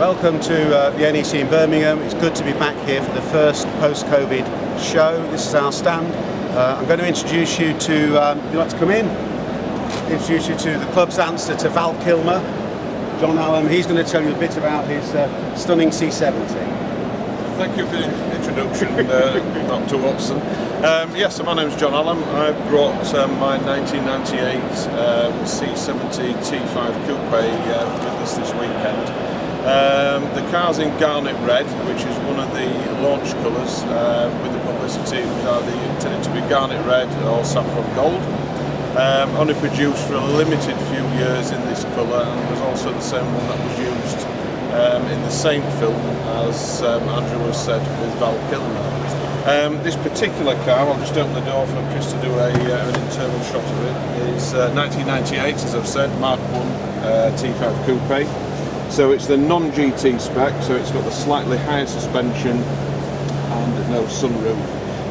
Welcome to the NEC in Birmingham. It's good to be back here for the first post-COVID show. This is our stand. I'm going to introduce you to, if you'd like to come in, introduce you to the club's answer to Val Kilmer, John Allen. He's going to tell you a bit about his stunning C70. Thank you for the introduction, Dr. Watson. Yes, so my name is John Allen. I've brought my 1998 C70 T5 Coupe with us this weekend. The car's in garnet red, which is one of the launch colours. With the publicity, it was either intended to be garnet red or saffron gold. Only produced for a limited few years in this colour, and was also the same one that was used in the same film as Andrew has said with Val Kilmer. This particular car, I'll just open the door for Chris to do an internal shot of it, is 1998, as I've said, Mark 1 T5 Coupe. So it's the non-GT spec, so it's got the slightly higher suspension and no sunroof.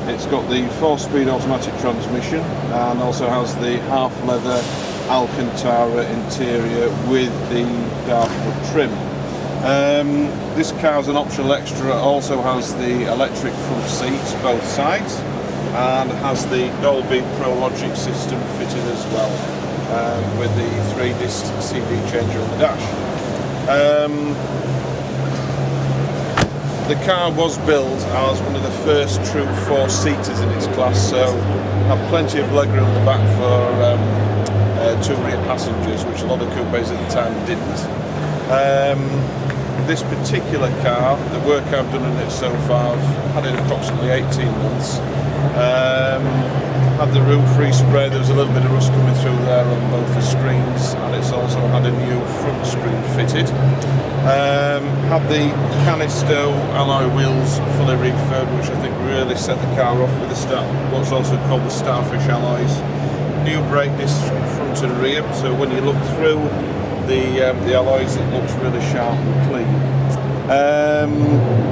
It's got the 4-speed automatic transmission and also has the half-leather Alcantara interior with the dark wood trim. This car's an optional extra. It also has the electric front seats, both sides, and has the Dolby Pro Logic system fitted as well, with the 3-disc CD changer on the dash. The car was built as one of the first true 4-seaters in its class, so had plenty of legroom in the back for 2 rear passengers, which a lot of coupes at the time didn't. This particular car, the work I've done in it so far, I've had it approximately 18 months. Had the roof respray. There was a little bit of rust coming through there on both the screens, and it's also had a new front screen fitted. Had the canister alloy wheels fully refurbed, which I think really set the car off with what's also called the Starfish alloys. New brake discs front and rear, so when you look through the alloys, it looks really sharp and clean.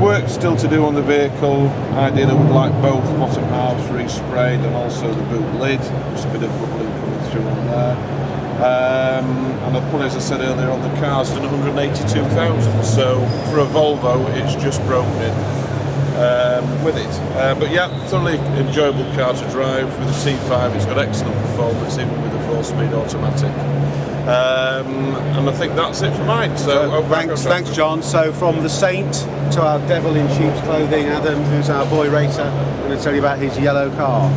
Work still to do on the vehicle. Ideally would like both bottom halves resprayed and also the boot lid, just a bit of bubbling coming through on there. And as I said earlier on, the car's done 182,000, so for a Volvo it's just broken in with it. But yeah, thoroughly enjoyable car to drive. With the T5 it's got excellent performance even with the 4-speed automatic. And I think that's it for mine. So thanks John. So from the Saint to our devil in sheep's clothing, Adam, who's our boy racer, I'm going to tell you about his yellow car.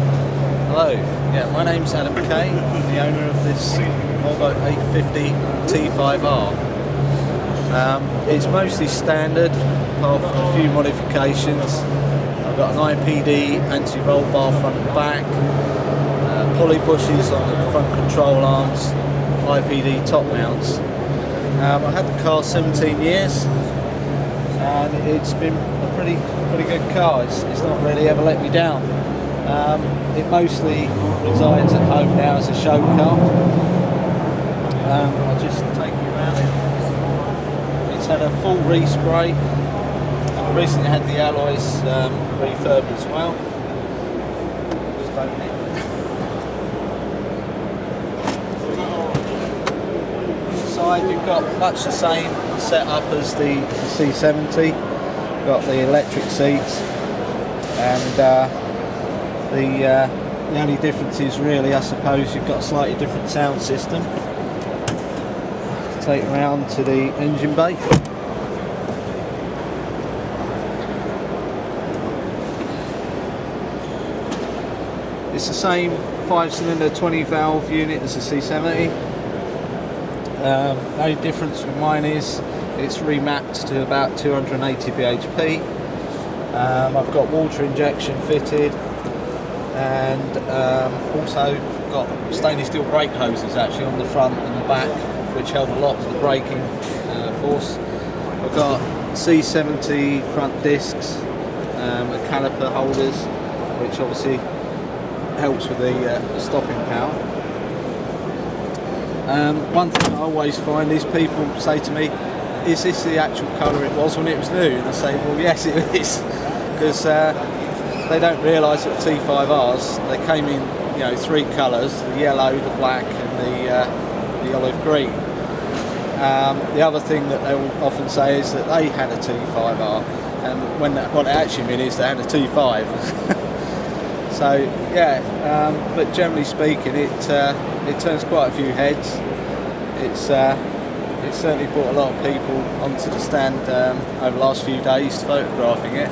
Hello, yeah, my name's Adam Kay, I'm the owner of this Volvo 850 T5R. It's mostly standard, apart from a few modifications. I've got an IPD anti-roll bar front and back, poly bushes on the front control arms, IPD top mounts. I had the car 17 years and it's been a pretty good car. It's not really ever let me down. It mostly resides at home now as a show car. I'll just take you around it. It's had a full respray. I recently had the alloys refurbed as well. Just open it. You've got much the same setup as the C70. Got the electric seats, and the only difference is really, I suppose, you've got a slightly different sound system. Let's take around to the engine bay. It's the same 5-cylinder 20-valve unit as the C70. The only difference with mine is it's remapped to about 280 bhp. I've got water injection fitted, and also got stainless steel brake hoses actually on the front and the back, which help a lot with the braking force. I've got C70 front discs, caliper holders, which obviously helps with the stopping power. One thing I always find is people say to me, is this the actual colour it was when it was new? And I say, well yes it is, because they don't realise that T5Rs, they came in 3 colours, the yellow, the black and the olive green. The other thing that they will often say is that they had a T5R, and what it actually means is they had a T5. So yeah, but generally speaking, it turns quite a few heads. It's certainly brought a lot of people onto the stand over the last few days photographing it,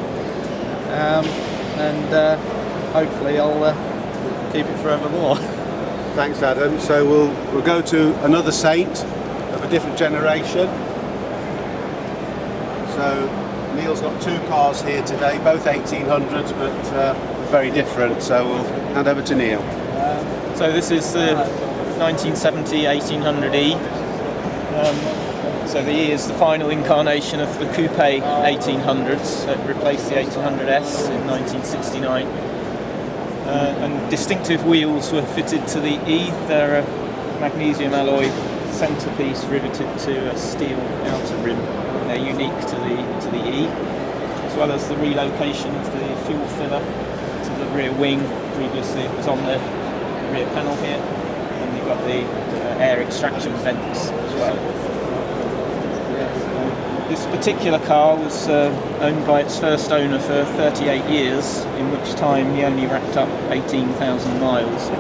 and hopefully I'll keep it forevermore. Thanks, Adam. So we'll go to another saint of a different generation. So Neil's got two cars here today, both 1800s, but very different. So we'll hand over to Neil. So this is the 1970 1800E. So the E is the final incarnation of the Coupe 1800s. It replaced the 1800S in 1969. And distinctive wheels were fitted to the E. They're a magnesium alloy centerpiece riveted to a steel outer rim. They're unique to the E, as well as the relocation of the fuel filler to the rear wing. Previously it was on the rear panel here, and you've got the air extraction vents as well. This particular car was owned by its first owner for 38 years, in which time he only racked up 18,000 miles.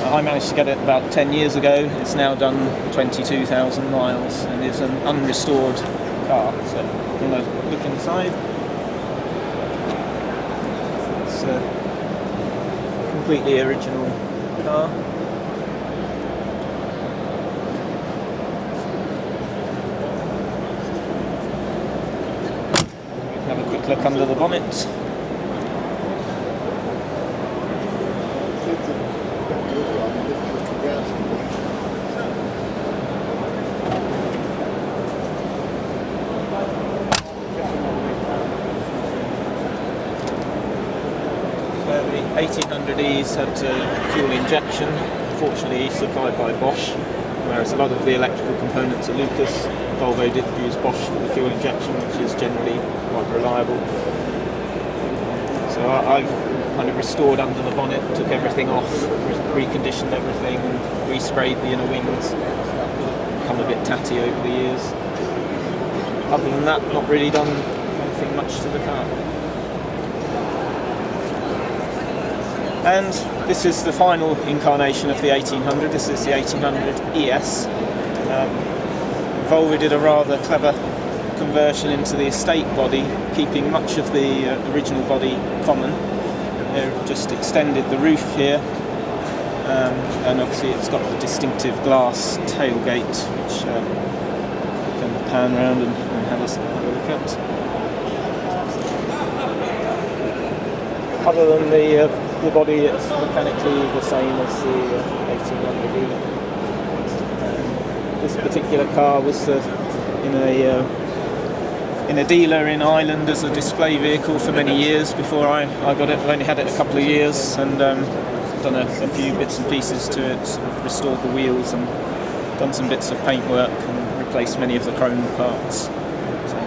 I managed to get it about 10 years ago. It's now done 22,000 miles and is an unrestored car. So if you want to look inside, it's a completely original car. Have a quick look under the bonnet. The 1800Es had fuel injection, fortunately supplied by Bosch, whereas a lot of the electrical components are Lucas. Volvo did use Bosch for the fuel injection, which is generally quite reliable. So I've kind of restored under the bonnet, took everything off, reconditioned everything, and resprayed the inner wings. Become a bit tatty over the years. Other than that, not really done anything much to the car. And this is the final incarnation of the 1800. This is the 1800 ES. Volvo did a rather clever conversion into the estate body, keeping much of the original body common. They've just extended the roof here, and obviously it's got the distinctive glass tailgate, which you can pan around and have a look at. Other than the body, it's mechanically the same as the 1800E. This particular car was in a dealer in Ireland as a display vehicle for many years before I got it. I've only had it a couple of years, and done a few bits and pieces to it, sort of restored the wheels and done some bits of paintwork and replaced many of the chrome parts. So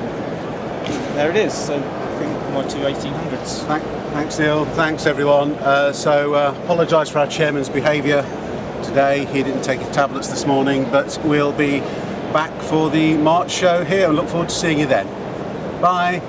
there it is. So I think my two 1800s. Thanks, Neil. Thanks, everyone. Apologise for our chairman's behaviour today. He didn't take his tablets this morning, but we'll be back for the March show here and look forward to seeing you then. Bye.